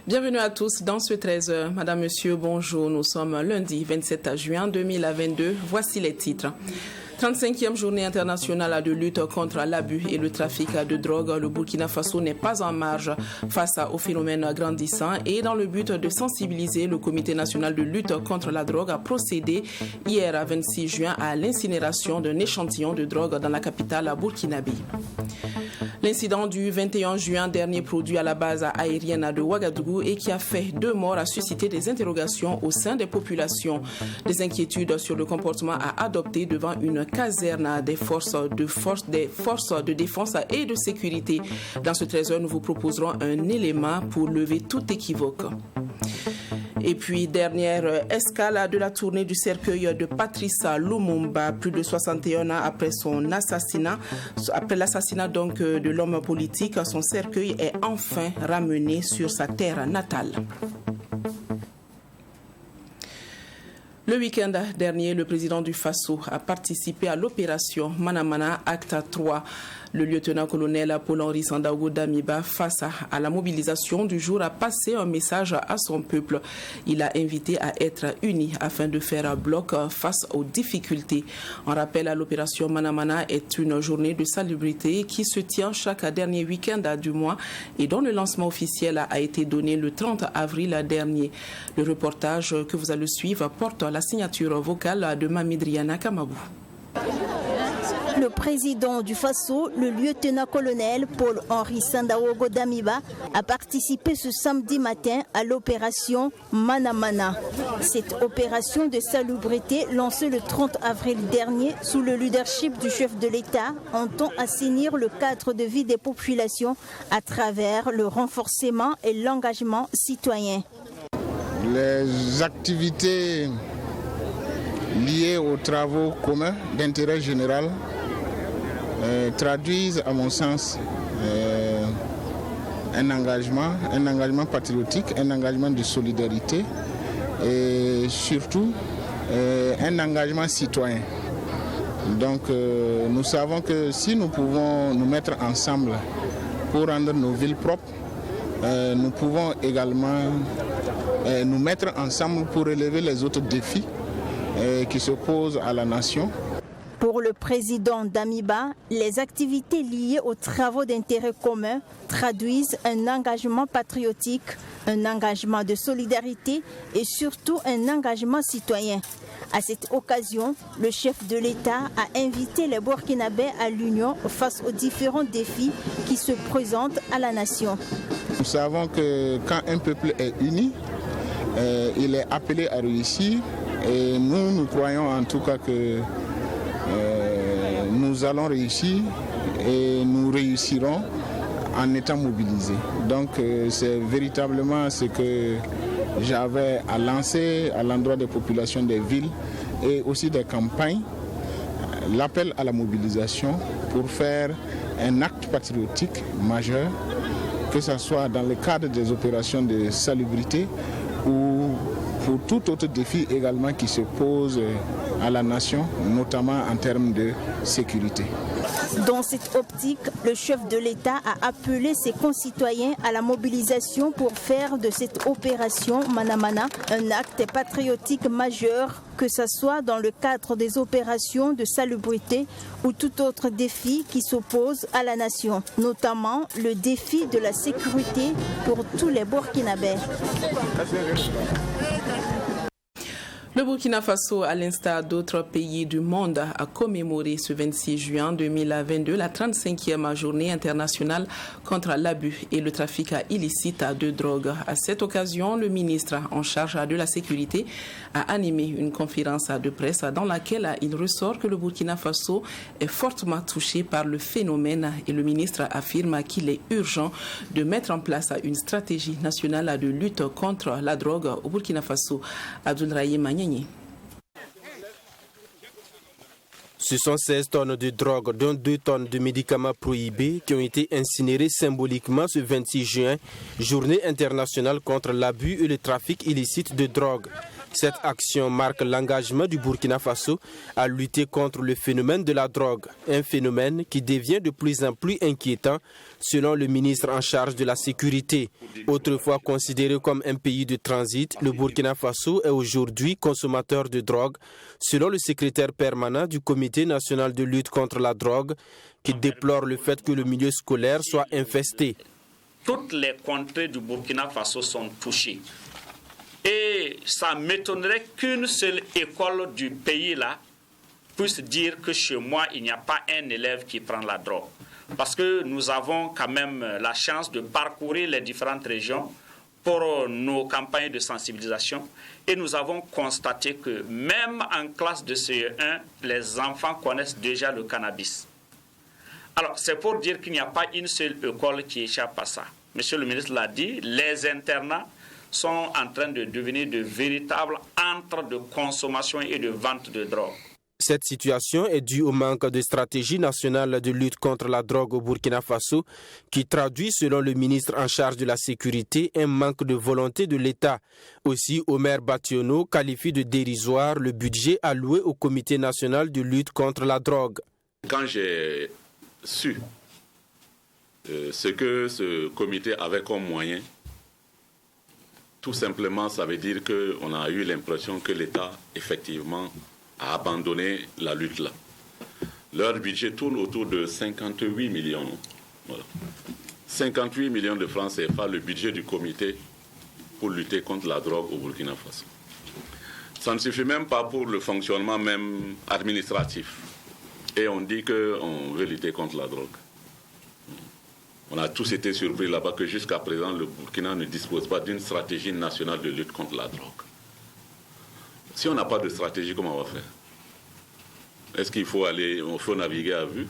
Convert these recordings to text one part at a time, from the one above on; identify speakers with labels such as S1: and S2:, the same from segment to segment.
S1: Bienvenue à tous dans ce 13h. Madame, Monsieur, bonjour. Nous sommes lundi 27 juin 2022. Voici les titres. 35e journée internationale de lutte contre l'abus et le trafic de drogue. Le Burkina Faso n'est pas en marge face au phénomène grandissant et dans le but de sensibiliser, le Comité national de lutte contre la drogue a procédé hier à 26 juin à l'incinération d'un échantillon de drogue dans la capitale burkinabé. L'incident du 21 juin dernier produit à la base aérienne de Ouagadougou et qui a fait 2 morts a suscité des interrogations au sein des populations. Des inquiétudes sur le comportement à adopter devant une caserne des forces de défense et de sécurité. Dans ce 13h, nous vous proposerons un élément pour lever tout équivoque. Et puis, dernière escale de la tournée du cercueil de Patrice Lumumba, plus de 61 ans après l'assassinat donc de l'homme politique, son cercueil est enfin ramené sur sa terre natale. Le week-end dernier, le président du Faso a participé à l'opération Manamana Acte 3. Le lieutenant-colonel Paul-Henri Sandaogo Damiba, face à la mobilisation du jour, a passé un message à son peuple. Il a invité à être unis afin de faire bloc face aux difficultés. En rappel, l'opération Manamana est une journée de salubrité qui se tient chaque dernier week-end du mois et dont le lancement officiel a été donné le 30 avril dernier. Le reportage que vous allez suivre porte la signature vocale de Mamidriana Kamabou.
S2: Le président du Faso, le lieutenant-colonel Paul-Henri Sandaogo Damiba, a participé ce samedi matin à l'opération Manamana. Cette opération de salubrité lancée le 30 avril dernier sous le leadership du chef de l'État entend assainir le cadre de vie des populations à travers le renforcement et l'engagement citoyen.
S3: Les activités liées aux travaux communs d'intérêt général traduisent à mon sens un engagement patriotique, un engagement de solidarité et surtout un engagement citoyen. Donc nous savons que si nous pouvons nous mettre ensemble pour rendre nos villes propres, nous pouvons également nous mettre ensemble pour relever les autres défis qui se posent à la nation.
S2: Pour le président Damiba, les activités liées aux travaux d'intérêt commun traduisent un engagement patriotique, un engagement de solidarité et surtout un engagement citoyen. À cette occasion, le chef de l'État a invité les Burkinabés à l'union face aux différents défis qui se présentent à la nation.
S3: Nous savons que quand un peuple est uni, il est appelé à réussir et nous croyons en tout cas que nous allons réussir et nous réussirons en étant mobilisés. Donc c'est véritablement ce que j'avais à lancer à l'endroit des populations des villes et aussi des campagnes, l'appel à la mobilisation pour faire un acte patriotique majeur, que ce soit dans le cadre des opérations de salubrité ou pour tout autre défi également qui se pose à la nation, notamment en termes de sécurité.
S2: Dans cette optique, le chef de l'État a appelé ses concitoyens à la mobilisation pour faire de cette opération Manamana un acte patriotique majeur, que ce soit dans le cadre des opérations de salubrité ou tout autre défi qui s'oppose à la nation, notamment le défi de la sécurité pour tous les Burkinabés.
S1: Le Burkina Faso, à l'instar d'autres pays du monde, a commémoré ce 26 juin 2022 la 35e journée internationale contre l'abus et le trafic illicite de drogue. À cette occasion, le ministre en charge de la sécurité a animé une conférence de presse dans laquelle il ressort que le Burkina Faso est fortement touché par le phénomène et le ministre affirme qu'il est urgent de mettre en place une stratégie nationale de lutte contre la drogue au Burkina Faso. Abdoulaye Magné.
S4: Ce sont 16 tonnes de drogue, dont 2 tonnes de médicaments prohibés, qui ont été incinérés symboliquement ce 26 juin, journée internationale contre l'abus et le trafic illicite de drogue. Cette action marque l'engagement du Burkina Faso à lutter contre le phénomène de la drogue, un phénomène qui devient de plus en plus inquiétant selon le ministre en charge de la sécurité. Autrefois considéré comme un pays de transit, le Burkina Faso est aujourd'hui consommateur de drogue, selon le secrétaire permanent du Comité national de lutte contre la drogue, qui déplore le fait que le milieu scolaire soit infesté.
S5: Toutes les contrées du Burkina Faso sont touchées. Et ça m'étonnerait qu'une seule école du pays-là puisse dire que chez moi, il n'y a pas un élève qui prend la drogue. Parce que nous avons quand même la chance de parcourir les différentes régions pour nos campagnes de sensibilisation. Et nous avons constaté que même en classe de CE1, les enfants connaissent déjà le cannabis. Alors, c'est pour dire qu'il n'y a pas une seule école qui échappe à ça. Monsieur le ministre l'a dit, les internats sont en train de devenir de véritables antres de consommation et de vente de drogue.
S4: Cette situation est due au manque de stratégie nationale de lutte contre la drogue au Burkina Faso, qui traduit, selon le ministre en charge de la sécurité, un manque de volonté de l'État. Aussi, Omer Bationo qualifie de dérisoire le budget alloué au Comité national de lutte contre la drogue.
S6: Quand j'ai su ce que ce comité avait comme moyen, tout simplement, ça veut dire qu'on a eu l'impression que l'État, effectivement, a abandonné la lutte là. Leur budget tourne autour de 58 millions. Voilà. 58 millions de francs CFA, le budget du comité pour lutter contre la drogue au Burkina Faso. Ça ne suffit même pas pour le fonctionnement même administratif. Et on dit qu'on veut lutter contre la drogue. On a tous été surpris là-bas que jusqu'à présent, le Burkina ne dispose pas d'une stratégie nationale de lutte contre la drogue. Si on n'a pas de stratégie, comment on va faire? Est-ce qu'il faut naviguer à vue?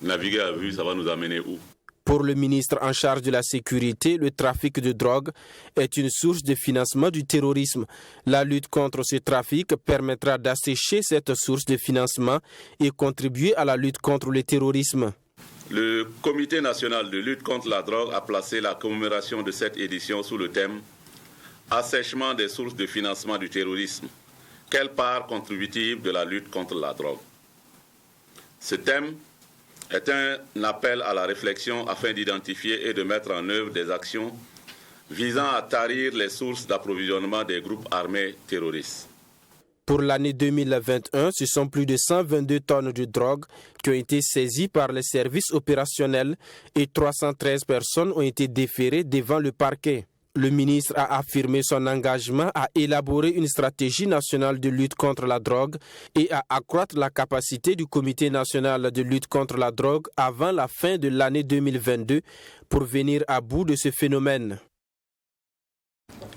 S6: Naviguer à vue, ça va nous amener où?
S4: Pour le ministre en charge de la sécurité, le trafic de drogue est une source de financement du terrorisme. La lutte contre ce trafic permettra d'assécher cette source de financement et contribuer à la lutte contre le terrorisme.
S6: Le Comité national de lutte contre la drogue a placé la commémoration de cette édition sous le thème « Assèchement des sources de financement du terrorisme. Quelle part contributive de la lutte contre la drogue ?» Ce thème est un appel à la réflexion afin d'identifier et de mettre en œuvre des actions visant à tarir les sources d'approvisionnement des groupes armés terroristes.
S4: Pour l'année 2021, ce sont plus de 122 tonnes de drogue qui ont été saisies par les services opérationnels et 313 personnes ont été déférées devant le parquet. Le ministre a affirmé son engagement à élaborer une stratégie nationale de lutte contre la drogue et à accroître la capacité du Comité national de lutte contre la drogue avant la fin de l'année 2022 pour venir à bout de ce phénomène.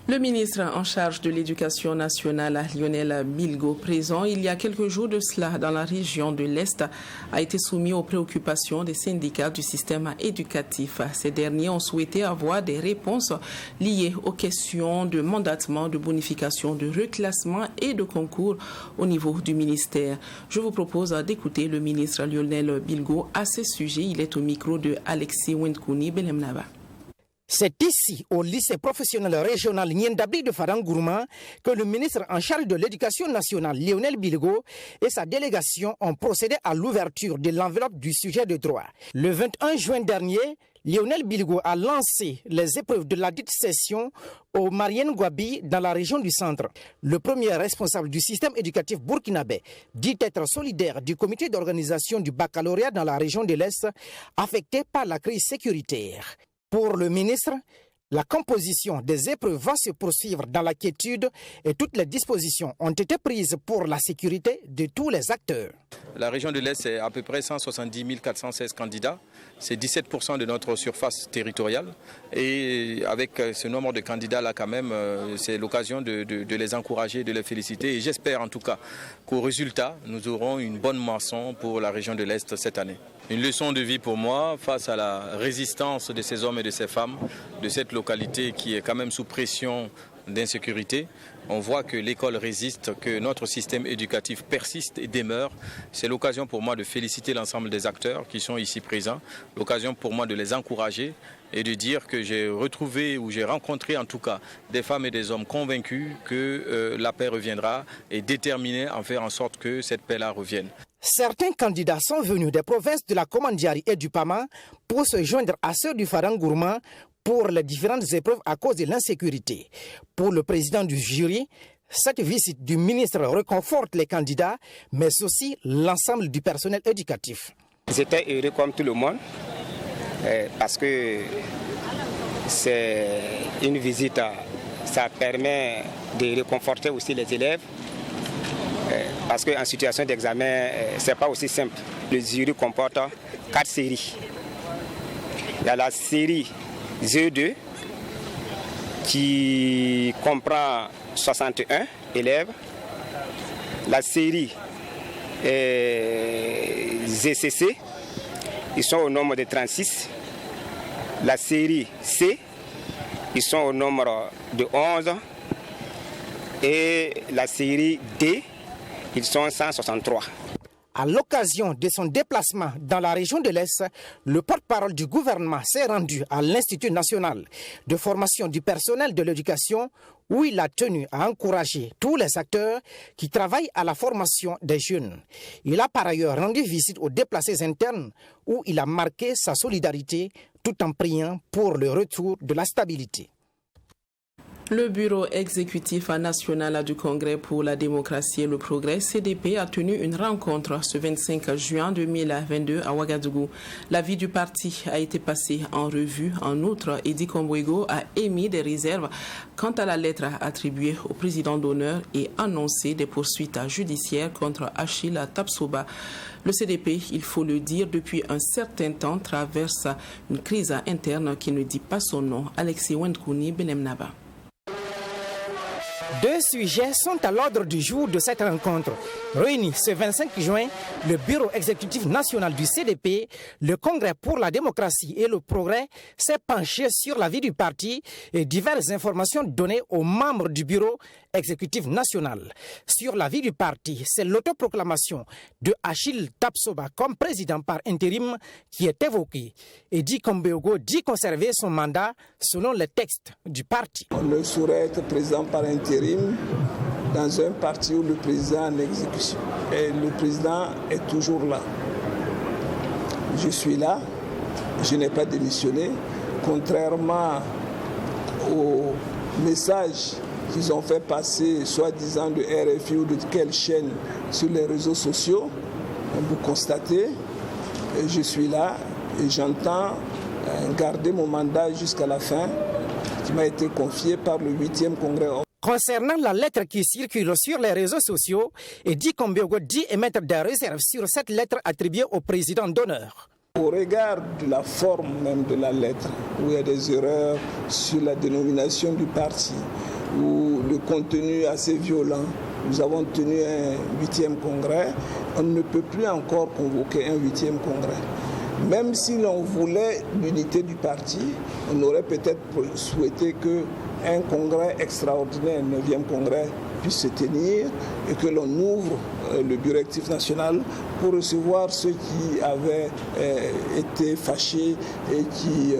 S1: Le ministre en charge de l'Éducation nationale, Lionel Bilgo, présent il y a quelques jours de cela dans la région de l'Est, a été soumis aux préoccupations des syndicats du système éducatif. Ces derniers ont souhaité avoir des réponses liées aux questions de mandatement, de bonification, de reclassement et de concours au niveau du ministère. Je vous propose d'écouter le ministre Lionel Bilgo à ce sujet. Il est au micro de Alexis Wendkouni Belemnaba.
S7: C'est ici, au lycée professionnel régional Niendabi de Farangourma, que le ministre en charge de l'Éducation nationale, Lionel Bilgo, et sa délégation ont procédé à l'ouverture de l'enveloppe du sujet de droit. Le 21 juin dernier, Lionel Bilgo a lancé les épreuves de la dite session au Marien Gouabi dans la région du centre. Le premier responsable du système éducatif burkinabé dit être solidaire du comité d'organisation du baccalauréat dans la région de l'Est affecté par la crise sécuritaire. Pour le ministre, la composition des épreuves va se poursuivre dans la quiétude et toutes les dispositions ont été prises pour la sécurité de tous les acteurs.
S8: La région de l'Est, c'est à peu près 170 416 candidats. C'est 17% de notre surface territoriale. Et avec ce nombre de candidats-là, quand même, c'est l'occasion de les encourager, de les féliciter. Et j'espère en tout cas qu'au résultat, nous aurons une bonne moisson pour la région de l'Est cette année. Une leçon de vie pour moi face à la résistance de ces hommes et de ces femmes de cette localité qui est quand même sous pression d'insécurité. On voit que l'école résiste, que notre système éducatif persiste et demeure. C'est l'occasion pour moi de féliciter l'ensemble des acteurs qui sont ici présents, l'occasion pour moi de les encourager et de dire que j'ai retrouvé ou j'ai rencontré en tout cas des femmes et des hommes convaincus que la paix reviendra et déterminés à faire en sorte que cette paix-là revienne.
S7: Certains candidats sont venus des provinces de la Komandiari et du Pama pour se joindre à ceux du Farang Gourma pour les différentes épreuves à cause de l'insécurité. Pour le président du jury, cette visite du ministre réconforte les candidats, mais aussi l'ensemble du personnel éducatif.
S9: J'étais heureux comme tout le monde, parce que c'est une visite, ça permet de réconforter aussi les élèves, parce qu'en situation d'examen, ce n'est pas aussi simple. Le jury comporte 4 séries. Il y a la série ZE2 qui comprend 61 élèves, la série ZCC, ils sont au nombre de 36, la série C, ils sont au nombre de 11, et la série D, ils sont 163.
S7: À l'occasion de son déplacement dans la région de l'Est, le porte-parole du gouvernement s'est rendu à l'Institut national de formation du personnel de l'éducation où il a tenu à encourager tous les acteurs qui travaillent à la formation des jeunes. Il a par ailleurs rendu visite aux déplacés internes où il a marqué sa solidarité tout en priant pour le retour de la stabilité.
S1: Le bureau exécutif national du Congrès pour la démocratie et le progrès, CDP, a tenu une rencontre ce 25 juin 2022 à Ouagadougou. La vie du parti a été passée en revue. En outre, Edi Kombouego a émis des réserves quant à la lettre attribuée au président d'honneur et annoncé des poursuites judiciaires contre Achille Tapsoba. Le CDP, il faut le dire, depuis un certain temps, traverse une crise interne qui ne dit pas son nom. Alexis Wendkouni, Benemnaba.
S7: 2 sujets sont à l'ordre du jour de cette rencontre. Réunis ce 25 juin, le bureau exécutif national du CDP, le Congrès pour la démocratie et le progrès, s'est penché sur la vie du parti et diverses informations données aux membres du bureau exécutif national. Sur la vie du parti, c'est l'autoproclamation de Achille Tapsoba comme président par intérim qui est évoquée. Edi Kombouego dit conserver son mandat selon les textes du parti.
S10: On ne saurait être président par intérim dans un parti où le président est en exécution. Et le président est toujours là. Je suis là, je n'ai pas démissionné, contrairement au message qu'ils ont fait passer, soi-disant de RFI ou de quelle chaîne sur les réseaux sociaux. Vous constatez, je suis là et j'entends garder mon mandat jusqu'à la fin qui m'a été confié par le 8e congrès.
S7: Concernant la lettre qui circule sur les réseaux sociaux, Edi Kombouego dit émettre des réserves sur cette lettre attribuée au président d'honneur.
S10: Au regard de la forme même de la lettre, où il y a des erreurs sur la dénomination du parti, où le contenu est assez violent, nous avons tenu un 8e congrès, on ne peut plus encore convoquer un 8e congrès. Même si l'on voulait l'unité du parti, on aurait peut-être souhaité qu'un congrès extraordinaire, un 9e congrès, puisse se tenir et que l'on ouvre le bureau exécutif national pour recevoir ceux qui avaient été fâchés et qui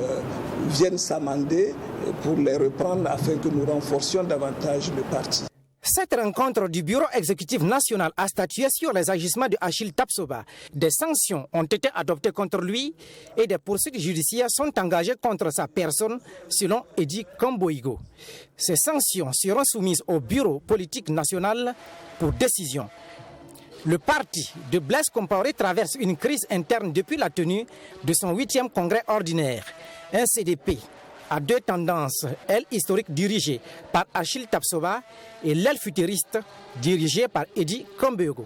S10: viennent s'amender pour les reprendre afin que nous renforcions davantage le parti.
S7: Cette rencontre du bureau exécutif national a statué sur les agissements de Achille Tapsoba. Des sanctions ont été adoptées contre lui et des poursuites judiciaires sont engagées contre sa personne, selon Edi Kombouego. Ces sanctions seront soumises au bureau politique national pour décision. Le parti de Blaise Compaoré traverse une crise interne depuis la tenue de son 8e congrès ordinaire. Un CDP à 2 tendances, elle historique dirigée par Achille Tapsoba et l'aile futuriste dirigée par Edi Kombouego.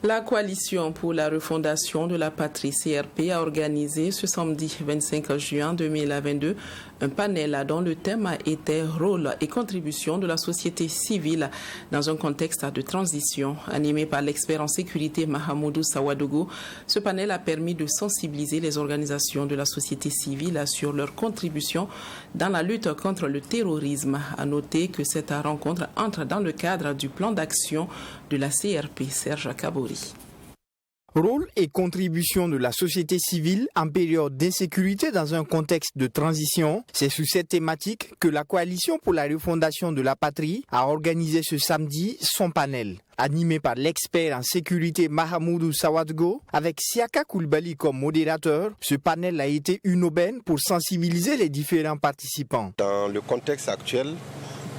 S1: La coalition pour la refondation de la patrie CRP a organisé ce samedi 25 juin 2022 Un panel dont le thème était rôle et contribution de la société civile dans un contexte de transition. Animé par l'expert en sécurité Mahamoudou Sawadougou, ce panel a permis de sensibiliser les organisations de la société civile sur leur contribution dans la lutte contre le terrorisme. À noter que cette rencontre entre dans le cadre du plan d'action de la CRP. Serge Kabori.
S11: Rôle et contribution de la société civile en période d'insécurité dans un contexte de transition, c'est sous cette thématique que la Coalition pour la refondation de la patrie a organisé ce samedi son panel. Animé par l'expert en sécurité Mahamoudou Sawadougou, avec Siaka Koulibaly comme modérateur, ce panel a été une aubaine pour sensibiliser les différents participants.
S12: Dans le contexte actuel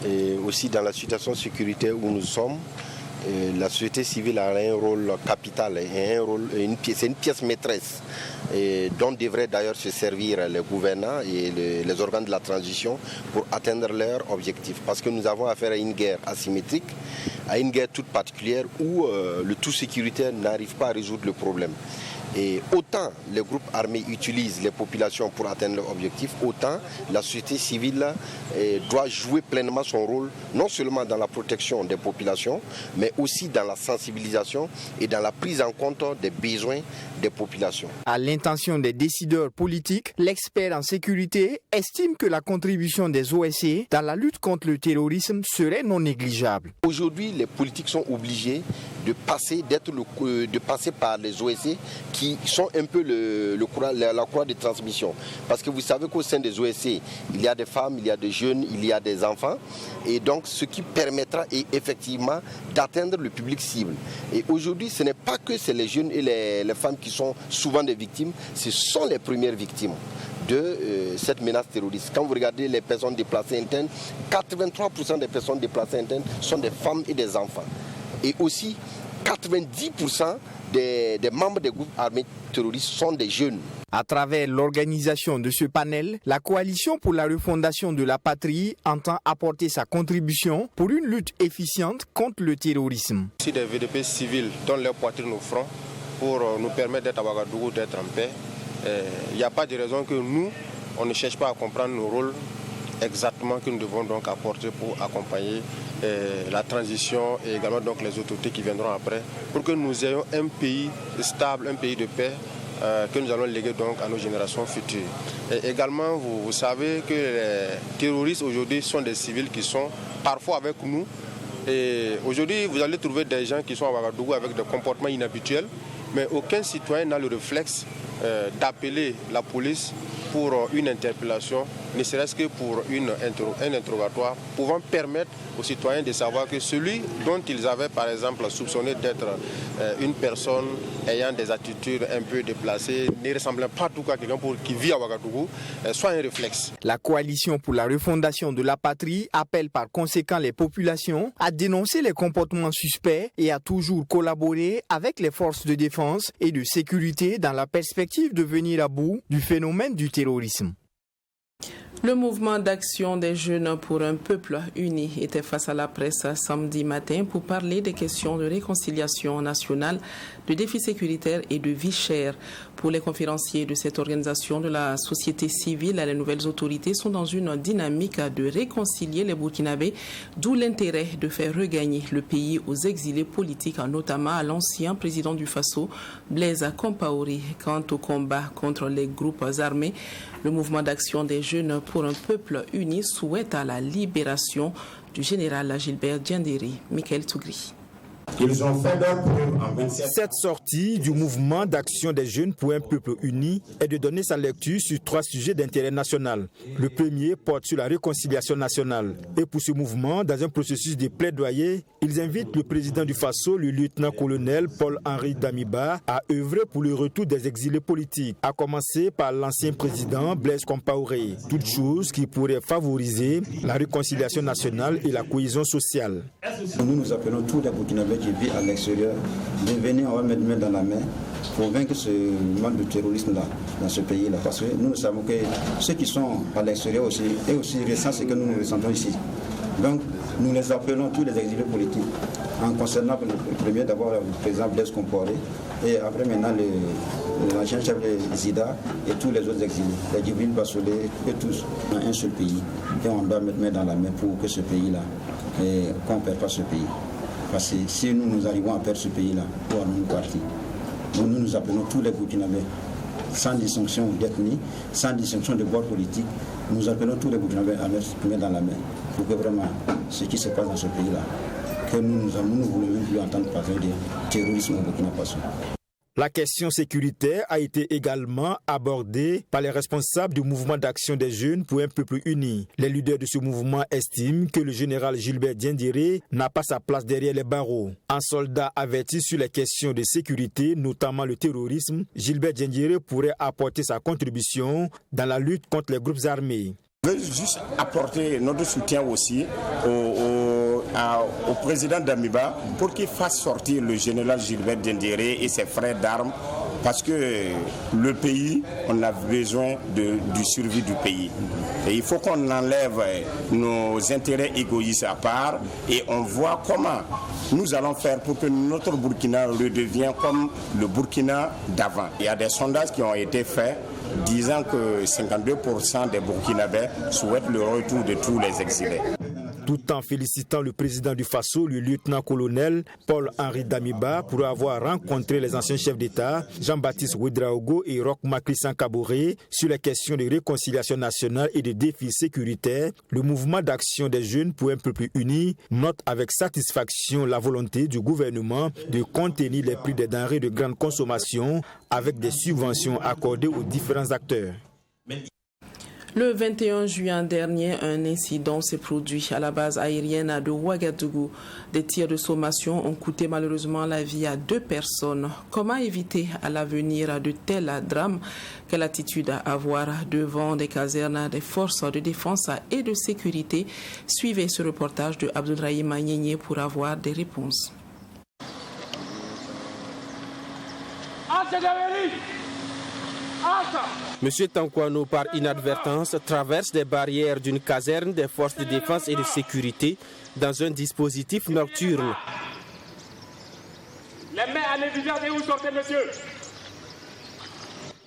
S12: et aussi dans la situation sécuritaire où nous sommes, la société civile a un rôle capital, c'est une pièce maîtresse dont devraient d'ailleurs se servir les gouvernants et les organes de la transition pour atteindre leurs objectifs. Parce que nous avons affaire à une guerre asymétrique, à une guerre toute particulière où le tout sécuritaire n'arrive pas à résoudre le problème. Et autant les groupes armés utilisent les populations pour atteindre leurs objectifs, autant la société civile doit jouer pleinement son rôle, non seulement dans la protection des populations, mais aussi dans la sensibilisation et dans la prise en compte des besoins des populations.
S11: À l'intention des décideurs politiques, l'expert en sécurité estime que la contribution des OSC dans la lutte contre le terrorisme serait non négligeable.
S12: Aujourd'hui, les politiques sont obligés de passer par les OSC qui sont un peu la croix de transmission. Parce que vous savez qu'au sein des OSC, il y a des femmes, il y a des jeunes, il y a des enfants. Et donc, ce qui permettra effectivement d'atteindre le public cible. Et aujourd'hui, ce n'est pas que c'est les jeunes et les femmes qui sont souvent des victimes, ce sont les premières victimes de cette menace terroriste. Quand vous regardez les personnes déplacées internes, 83% des personnes déplacées internes sont des femmes et des enfants. Et aussi, 90% des membres des groupes armés terroristes sont des jeunes.
S11: À travers l'organisation de ce panel, la Coalition pour la refondation de la patrie entend apporter sa contribution pour une lutte efficiente contre le terrorisme.
S13: Si des VDP civils donnent leur poitrine au front pour nous permettre d'être à Ouagadougou, d'être en paix, il n'y a pas de raison que nous, on ne cherche pas à comprendre nos rôles exactement que nous devons donc apporter pour accompagner la transition et également donc les autorités qui viendront après, pour que nous ayons un pays stable, un pays de paix que nous allons léguer donc à nos générations futures. Et également, vous savez que les terroristes aujourd'hui sont des civils qui sont parfois avec nous. Et aujourd'hui, vous allez trouver des gens qui sont à Ouagadougou avec des comportements inhabituels, mais aucun citoyen n'a le réflexe d'appeler la police pour une interpellation, ne serait-ce que pour un interrogatoire, pouvant permettre aux citoyens de savoir que celui dont ils avaient par exemple soupçonné d'être une personne ayant des attitudes un peu déplacées, ne ressemblant pas tout à quelqu'un qui vit à Ouagadougou, soit un réflexe.
S11: La Coalition pour la refondation de la patrie appelle par conséquent les populations à dénoncer les comportements suspects et à toujours collaborer avec les forces de défense et de sécurité dans la perspective de venir à bout du phénomène du terrorisme.
S1: Le mouvement d'action des jeunes pour un peuple uni était face à la presse samedi matin pour parler des questions de réconciliation nationale, de défis sécuritaires et de vie chère. Pour les conférenciers de cette organisation de la société civile, les nouvelles autorités sont dans une dynamique de réconcilier les Burkinabés, d'où l'intérêt de faire regagner le pays aux exilés politiques, notamment à l'ancien président du Faso, Blaise Compaoré. Quant au combat contre les groupes armés, le mouvement d'action des jeunes pour un peuple uni souhaite à la libération du général Gilbert Diendéré. Michael Tougri.
S14: Ils ont fait leur preuve en 27. Cette sortie du mouvement d'action des jeunes pour un peuple uni est de donner sa lecture sur 3 sujets d'intérêt national. Le premier porte sur la réconciliation nationale. Et pour ce mouvement, dans un processus de plaidoyer, ils invitent le président du Faso, le lieutenant-colonel Paul-Henri Damiba, à œuvrer pour le retour des exilés politiques, à commencer par l'ancien président Blaise Compaoré. Toute chose qui pourrait favoriser la réconciliation nationale et la cohésion sociale.
S15: Nous appelons tous les Burkinabés qui vivent à l'extérieur de venir, on va mettre main dans la main pour vaincre ce mal de terrorisme-là, dans ce pays-là. Parce que nous savons que ceux qui sont à l'extérieur aussi, et aussi ressentent ce que nous ressentons ici. Donc, Nous les appelons tous les exilés politiques. En concernant le premier, d'abord le président Blaise Compaoré, et après maintenant l'ancien chef de Zida et tous les autres exilés, les Djibril Bassolé et tous, dans un seul pays. Et on doit mettre main dans la main pour que ce pays-là, qu'on ne perde pas ce pays. Parce que si nous arrivons à perdre ce pays-là, où allons-nous partir? Donc nous appelons tous les Burkinabés, sans distinction d'ethnie, sans distinction de bord politique. Nous appelons tous les Burkinabés à mettre main dans la main pour que vraiment ce qui se passe dans ce pays-là, que nous ne voulons même plus entendre parler de terrorisme au Burkina Faso.
S14: La question sécuritaire a été également abordée par les responsables du mouvement d'action des jeunes pour un peuple uni. Les leaders de ce mouvement estiment que le général Gilbert Diendéré n'a pas sa place derrière les barreaux. Un soldat averti sur les questions de sécurité, notamment le terrorisme, Gilbert Diendéré pourrait apporter sa contribution dans la lutte contre les groupes armés.
S16: Je veux juste apporter notre soutien aussi au président d'Amiba pour qu'il fasse sortir le général Gilbert Diendéré et ses frères d'armes, parce que le pays, on a besoin du survie du pays. Et il faut qu'on enlève nos intérêts égoïstes à part et on voit comment nous allons faire pour que notre Burkina redevienne comme le Burkina d'avant. Il y a des sondages qui ont été faits disant que 52% des Burkinabés souhaitent le retour de tous les exilés.
S14: Tout en félicitant le président du Faso, le lieutenant-colonel Paul-Henri Damiba, pour avoir rencontré les anciens chefs d'État, Jean-Baptiste Ouedraogo et Roch Macrisan Kaboré, sur les questions de réconciliation nationale et de défis sécuritaires, le mouvement d'action des jeunes pour un peuple uni note avec satisfaction la volonté du gouvernement de contenir les prix des denrées de grande consommation avec des subventions accordées aux différents acteurs.
S1: Le 21 juin dernier, un incident s'est produit à la base aérienne de Ouagadougou. Des tirs de sommation ont coûté malheureusement la vie à 2 personnes. Comment éviter à l'avenir de tels drames? Quelle attitude à avoir devant des casernes des forces de défense et de sécurité? Suivez ce reportage de Abdoulaye Magnénié pour avoir des réponses.
S4: Monsieur Tankwano, par inadvertance, traverse des barrières d'une caserne des forces de défense et de sécurité dans un dispositif nocturne.
S17: Les mains à l'évidence et où sortez, monsieur?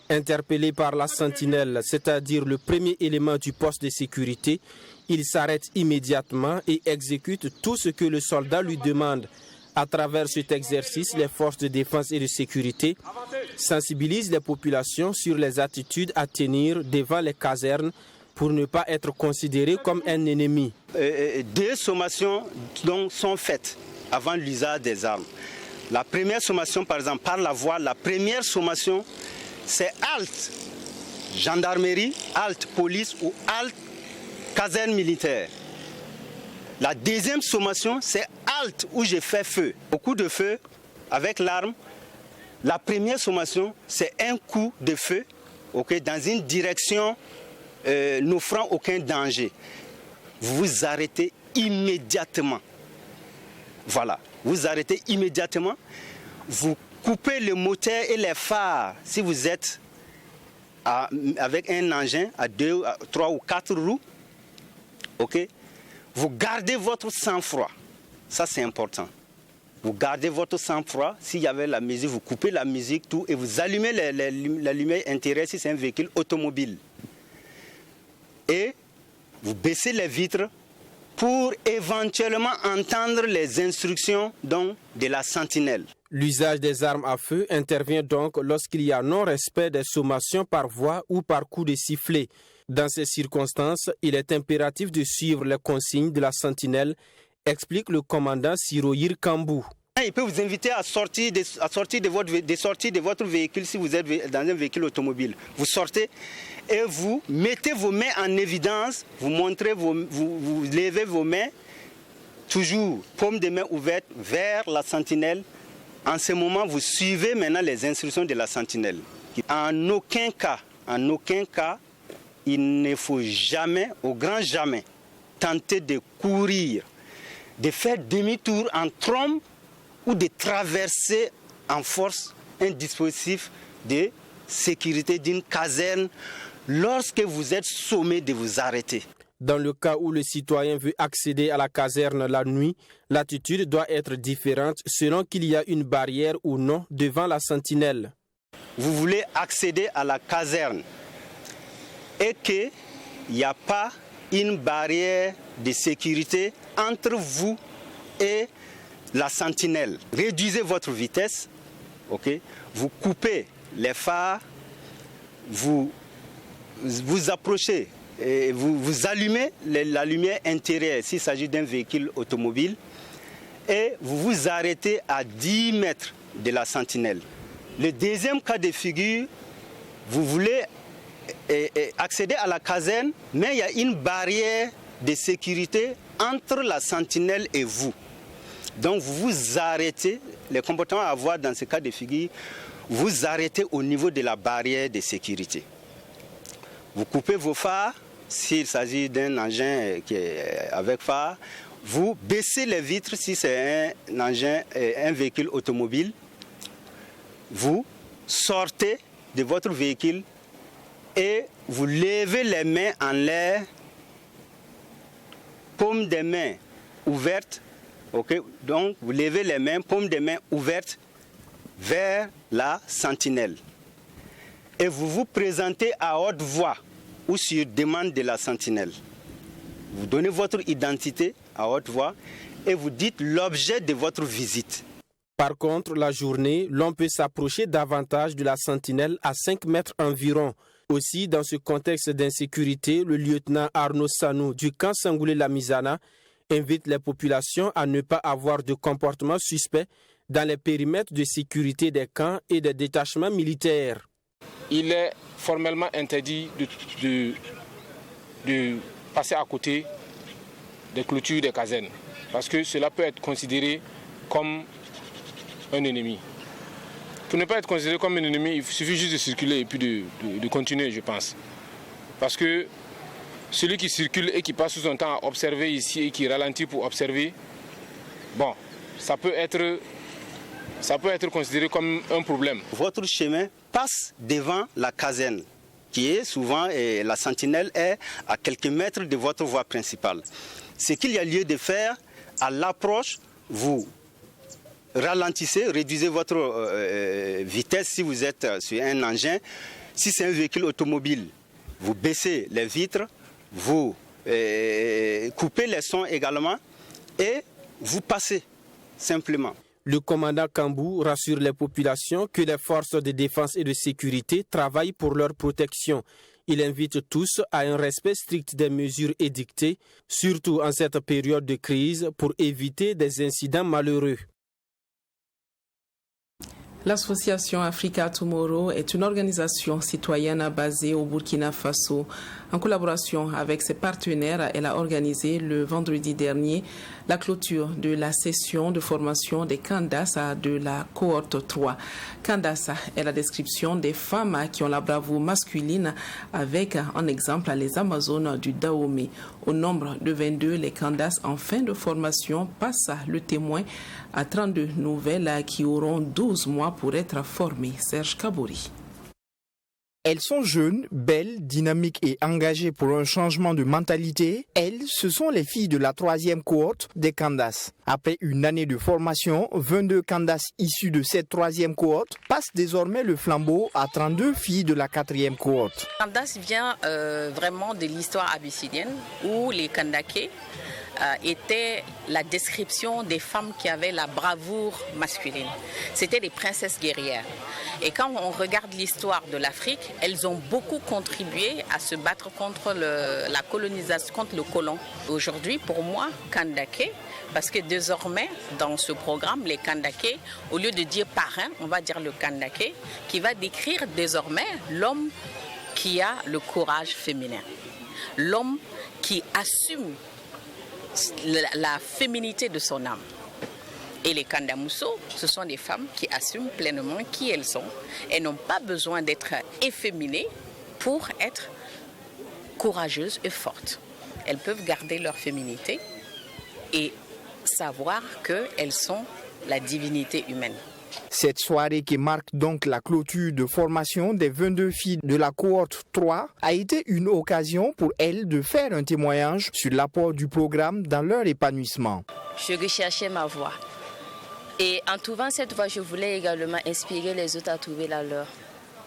S4: Interpellé par la sentinelle, c'est-à-dire le premier élément du poste de sécurité, il s'arrête immédiatement et exécute tout ce que le soldat lui demande. À travers cet exercice, les forces de défense et de sécurité sensibilisent les populations sur les attitudes à tenir devant les casernes pour ne pas être considérés comme un ennemi.
S18: 2 sommations donc sont faites avant l'usage des armes. La première sommation, par exemple, par la voie, la première sommation, c'est halte gendarmerie, halte police ou halte caserne militaire. La deuxième sommation, c'est halte où je fais feu. Au coup de feu, avec l'arme, la première sommation, c'est un coup de feu dans une direction n'offrant aucun danger. Vous vous arrêtez immédiatement. Voilà, vous arrêtez immédiatement. Vous coupez le moteur et les phares si vous êtes avec un engin à 2, 3 ou 4 roues. Vous gardez votre sang-froid. Ça, c'est important. Vous gardez votre sang-froid. S'il y avait la musique, vous coupez la musique, tout, et vous allumez la lumière intérieure si c'est un véhicule automobile. Et vous baissez les vitres pour éventuellement entendre les instructions de la sentinelle.
S4: L'usage des armes à feu intervient donc lorsqu'il y a non-respect des sommations par voie ou par coup de sifflet. Dans ces circonstances, il est impératif de suivre les consignes de la sentinelle, explique le commandant Siroyir Kambou.
S18: Il peut vous inviter à sortir de votre véhicule si vous êtes dans un véhicule automobile. Vous sortez et vous mettez vos mains en évidence, vous levez vos mains, toujours paume de main ouverte vers la sentinelle. En ce moment, vous suivez maintenant les instructions de la sentinelle. En aucun cas, il ne faut jamais, au grand jamais, tenter de courir, de faire demi-tour en trombe ou de traverser en force un dispositif de sécurité d'une caserne lorsque vous êtes sommé de vous arrêter.
S4: Dans le cas où le citoyen veut accéder à la caserne la nuit, l'attitude doit être différente selon qu'il y a une barrière ou non devant la sentinelle.
S18: Vous voulez accéder à la caserne et qu'il n'y a pas une barrière de sécurité entre vous et la sentinelle. Réduisez votre vitesse, okay? Vous coupez les phares, vous approchez et vous allumez la lumière intérieure s'il s'agit d'un véhicule automobile et vous vous arrêtez à 10 mètres de la sentinelle. Le deuxième cas de figure, vous voulez accéder à la caserne, mais il y a une barrière de sécurité entre la sentinelle et vous. Donc vous vous arrêtez, les comportements à avoir dans ce cas de figure, vous arrêtez au niveau de la barrière de sécurité. Vous coupez vos phares, s'il s'agit d'un engin qui est avec phare, vous baissez les vitres si c'est un véhicule automobile, vous sortez de votre véhicule et vous levez les mains en l'air, paume des mains ouvertes, okay? Donc vous levez les mains, paume des mains ouvertes vers la sentinelle. Et vous vous présentez à haute voix ou sur demande de la sentinelle. Vous donnez votre identité à haute voix et vous dites l'objet de votre visite.
S4: Par contre, la journée, l'on peut s'approcher davantage de la sentinelle à 5 mètres environ. Aussi, dans ce contexte d'insécurité, le lieutenant Arnaud Sanou du camp Sangoulé-Lamizana invite les populations à ne pas avoir de comportement suspect dans les périmètres de sécurité des camps et des détachements militaires.
S19: Il est formellement interdit de passer à côté des clôtures des casernes parce que cela peut être considéré comme un ennemi. Pour ne pas être considéré comme un ennemi, il suffit juste de circuler et puis de continuer, je pense. Parce que celui qui circule et qui passe tout son temps à observer ici et qui ralentit pour observer, bon, ça peut être considéré comme un problème.
S18: Votre chemin passe devant la caserne, qui est souvent, et la sentinelle est à quelques mètres de votre voie principale. Ce qu'il y a lieu de faire, à l'approche, vous ralentissez, réduisez votre vitesse si vous êtes sur un engin. Si c'est un véhicule automobile, vous baissez les vitres, vous coupez les sons également et vous passez simplement.
S4: Le commandant Kambou rassure les populations que les forces de défense et de sécurité travaillent pour leur protection. Il invite tous à un respect strict des mesures édictées, surtout en cette période de crise, pour éviter des incidents malheureux.
S1: L'association Africa Tomorrow est une organisation citoyenne basée au Burkina Faso. En collaboration avec ses partenaires, elle a organisé le vendredi dernier la clôture de la session de formation des Kandassa de la cohorte 3. Kandassa est la description des femmes qui ont la bravoure masculine avec en exemple les Amazones du Dahomey. Au nombre de 22, les Kandassa en fin de formation passent le témoin à 32 nouvelles qui auront 12 mois pour être formées. Serge Kabouri.
S11: Elles sont jeunes, belles, dynamiques et engagées pour un changement de mentalité. Elles, ce sont les filles de la 3e cohorte des Kandassa. Après une année de formation, 22 Kandassa issus de cette 3e cohorte passent désormais le flambeau à 32 filles de la 4e cohorte.
S20: Kandassa vient vraiment de l'histoire abyssinienne où les Kandaké était la description des femmes qui avaient la bravoure masculine. C'était des princesses guerrières. Et quand on regarde l'histoire de l'Afrique, elles ont beaucoup contribué à se battre contre la colonisation, contre le colon. Aujourd'hui, pour moi, Kandaké, parce que désormais, dans ce programme, les Kandaké, au lieu de dire parrain, on va dire le Kandaké, qui va décrire désormais l'homme qui a le courage féminin. L'homme qui assume la féminité de son âme. Et les Kandamousso, ce sont des femmes qui assument pleinement qui elles sont et n'ont pas besoin d'être efféminées pour être courageuses et fortes. Elles peuvent garder leur féminité et savoir qu'elles sont la divinité humaine.
S11: Cette soirée qui marque donc la clôture de formation des 22 filles de la cohorte 3 a été une occasion pour elles de faire un témoignage sur l'apport du programme dans leur épanouissement.
S21: Je recherchais ma voie. Et en trouvant cette voie, je voulais également inspirer les autres à trouver la leur.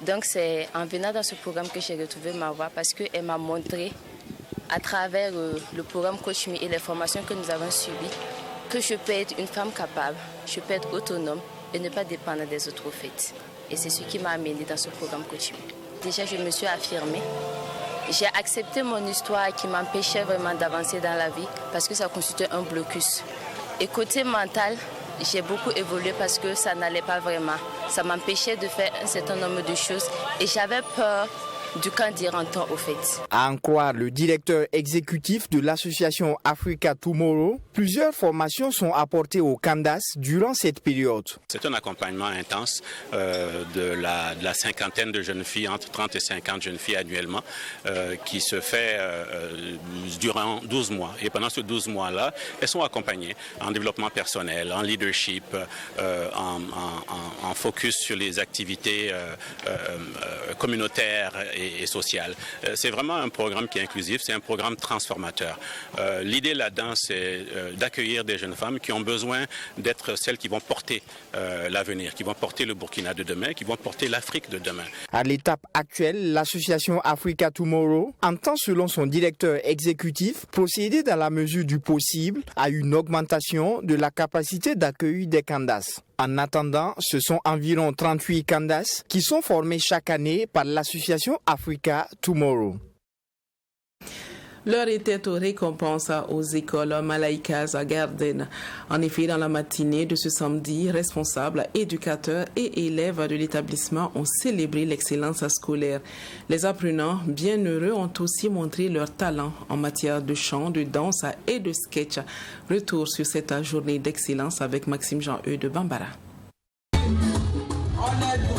S21: Donc c'est en venant dans ce programme que j'ai retrouvé ma voie parce qu'elle m'a montré à travers le programme Coach Me et les formations que nous avons suivies que je peux être une femme capable, je peux être autonome et ne pas dépendre des autres au fait. Et c'est ce qui m'a amenée dans ce programme Coach Me. Déjà, je me suis affirmée. J'ai accepté mon histoire qui m'empêchait vraiment d'avancer dans la vie parce que ça constituait un blocus. Et côté mental, j'ai beaucoup évolué parce que ça n'allait pas vraiment. Ça m'empêchait de faire un certain nombre de choses et j'avais peur du camp d'Iranton au fait.
S11: À en croire le directeur exécutif de l'association Africa Tomorrow, plusieurs formations sont apportées au Candas durant cette période.
S22: C'est un accompagnement intense de la cinquantaine de jeunes filles, entre 30 et 50 jeunes filles annuellement, qui se fait durant 12 mois. Et pendant ces 12 mois-là, elles sont accompagnées en développement personnel, en leadership, en focus sur les activités communautaires et sociale. C'est vraiment un programme qui est inclusif, c'est un programme transformateur. L'idée là-dedans, c'est d'accueillir des jeunes femmes qui ont besoin d'être celles qui vont porter l'avenir, qui vont porter le Burkina de demain, qui vont porter l'Afrique de demain.
S11: À l'étape actuelle, l'association Africa Tomorrow entend, selon son directeur exécutif, procéder dans la mesure du possible à une augmentation de la capacité d'accueil des Candas. En attendant, ce sont environ 38 Candas qui sont formés chaque année par l'association Africa Tomorrow.
S1: L'heure était aux récompenses aux écoles Malaïkas à Garden. En effet, dans la matinée de ce samedi, responsables, éducateurs et élèves de l'établissement ont célébré l'excellence scolaire. Les apprenants, bien heureux, ont aussi montré leur talent en matière de chant, de danse et de sketch. Retour sur cette journée d'excellence avec Maxime Jean-Eudes de Bambara.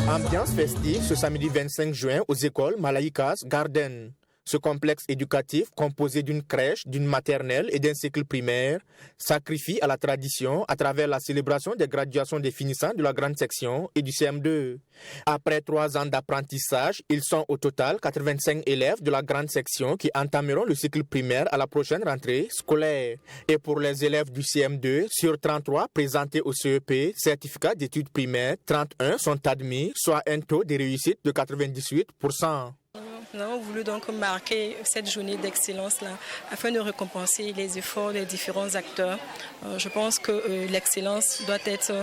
S14: Ambiance festive ce samedi 25 juin aux écoles Malaïkas Garden. Ce complexe éducatif, composé d'une crèche, d'une maternelle et d'un cycle primaire, sacrifie à la tradition à travers la célébration des graduations des finissants de la grande section et du CM2. Après 3 ans d'apprentissage, ils sont au total 85 élèves de la grande section qui entameront le cycle primaire à la prochaine rentrée scolaire. Et pour les élèves du CM2, sur 33 présentés au CEP, certificat d'études primaires, 31 sont admis, soit un taux de réussite de 98%.
S23: Nous avons voulu donc marquer cette journée d'excellence-là afin de récompenser les efforts des différents acteurs. Je pense que l'excellence doit être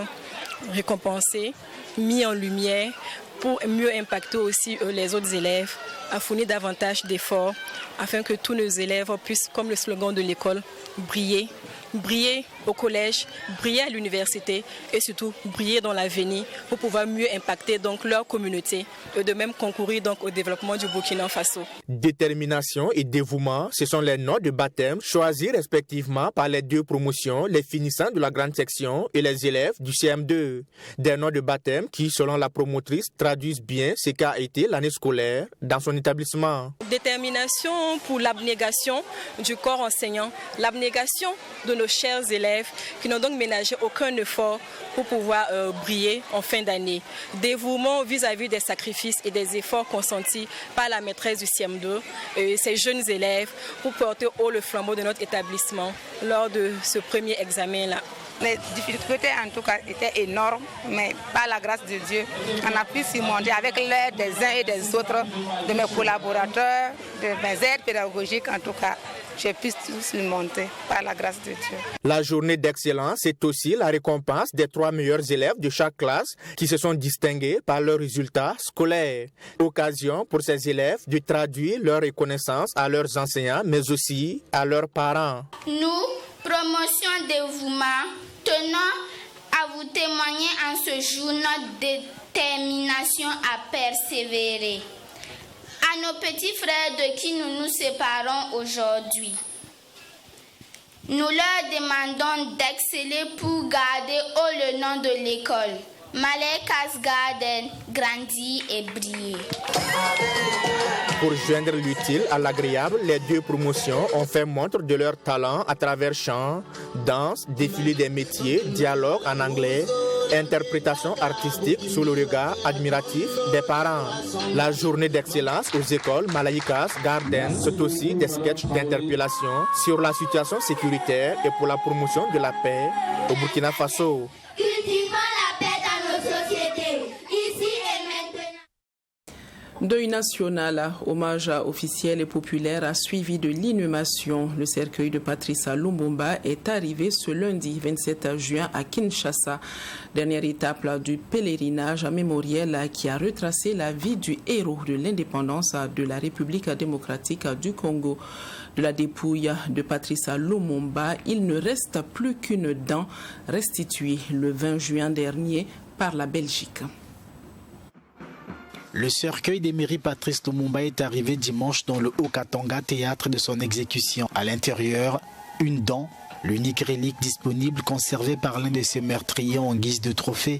S23: récompensée, mise en lumière pour mieux impacter aussi les autres élèves, à fournir davantage d'efforts afin que tous nos élèves puissent, comme le slogan de l'école, briller au collège, briller à l'université et surtout briller dans l'avenir pour pouvoir mieux impacter donc leur communauté et de même concourir donc au développement du Burkina Faso.
S14: Détermination et dévouement, ce sont les noms de baptême choisis respectivement par les 2 promotions, les finissants de la grande section et les élèves du CM2. Des noms de baptême qui, selon la promotrice, traduisent bien ce qu'a été l'année scolaire dans son établissement.
S23: Détermination pour l'abnégation du corps enseignant, l'abnégation de nos chers élèves qui n'ont donc ménagé aucun effort pour pouvoir briller en fin d'année. Dévouement vis-à-vis des sacrifices et des efforts consentis par la maîtresse du CM2 et ces jeunes élèves pour porter haut le flambeau de notre établissement lors de ce premier examen-là.
S24: Les difficultés en tout cas étaient énormes, mais par la grâce de Dieu, on a pu surmonter avec l'aide des uns et des autres, de mes collaborateurs, de mes aides pédagogiques en tout cas. J'ai pu tout surmonter par la grâce de Dieu.
S14: La journée d'excellence est aussi la récompense des 3 meilleurs élèves de chaque classe qui se sont distingués par leurs résultats scolaires. Occasion pour ces élèves de traduire leur reconnaissance à leurs enseignants, mais aussi à leurs parents.
S25: Nous, promotion dévouement, tenons à vous témoigner en ce jour notre détermination à persévérer. À nos petits frères de qui nous nous séparons aujourd'hui, nous leur demandons d'exceller pour garder haut le nom de l'école. Malaïkas Garden, grandir et briller.
S14: Pour joindre l'utile à l'agréable, les 2 promotions ont fait montre de leur talent à travers chant, danse, défilé des métiers, dialogue en anglais,
S11: Interprétation artistique sous le regard admiratif des parents. La journée d'excellence aux écoles Malayikas Garden, c'est aussi des sketchs d'interpellation sur la situation sécuritaire et pour la promotion de la paix au Burkina Faso.
S25: Cultivons la paix dans nos sociétés, ici et maintenant.
S1: Deuil national, hommage officiel et populaire suivi de l'inhumation. Le cercueil de Patrice Lumumba est arrivé ce lundi 27 juin à Kinshasa. Dernière étape du pèlerinage mémoriel qui a retracé la vie du héros de l'indépendance de la République démocratique du Congo. De la dépouille de Patrice Lumumba, il ne reste plus qu'une dent restituée le 20 juin dernier par la Belgique.
S2: Le cercueil d'Emery Patrice Lumumba est arrivé dimanche dans le Haut-Katanga, théâtre de son exécution. À l'intérieur, une dent, l'unique relique disponible conservée par l'un de ses meurtriers en guise de trophée.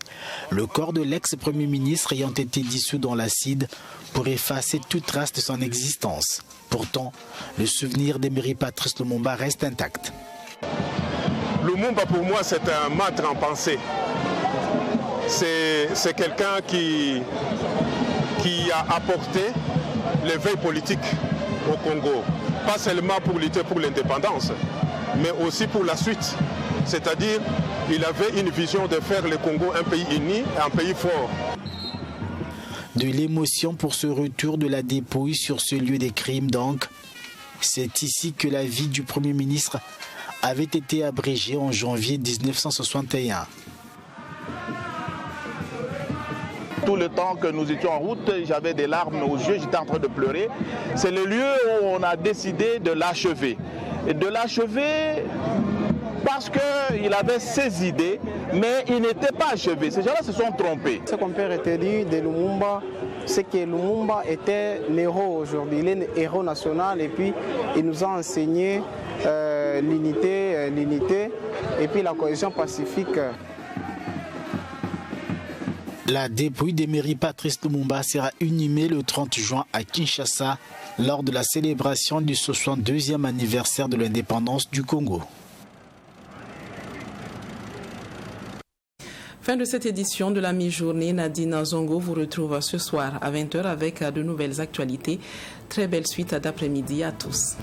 S2: Le corps de l'ex-premier ministre ayant été dissous dans l'acide pour effacer toute trace de son existence. Pourtant, le souvenir d'Emery Patrice Lumumba reste intact.
S3: Lumumba pour moi c'est un maître en pensée. C'est quelqu'un qui a apporté l'éveil politique au Congo, pas seulement pour lutter pour l'indépendance, mais aussi pour la suite. C'est-à-dire, il avait une vision de faire le Congo un pays uni, un pays fort.
S2: De l'émotion pour ce retour de la dépouille sur ce lieu des crimes donc. C'est ici que la vie du Premier ministre avait été abrégée en janvier 1961.
S5: Tout le temps que nous étions en route, j'avais des larmes aux yeux, j'étais en train de pleurer. C'est le lieu où on a décidé de l'achever. Et de l'achever parce qu'il avait ses idées, mais il n'était pas achevé. Ces gens-là se sont trompés.
S6: Ce qu'on peut retenir de Lumumba, c'est que Lumumba était l'héros aujourd'hui. Il est le héros national et puis il nous a enseigné l'unité et puis la cohésion pacifique.
S2: La dépouille d'Emery Patrice Lumumba sera inhumée le 30 juin à Kinshasa lors de la célébration du 62e anniversaire de l'indépendance du Congo.
S1: Fin de cette édition de la mi-journée. Nadine Zongo vous retrouve ce soir à 20h avec de nouvelles actualités. Très belle suite d'après-midi à tous.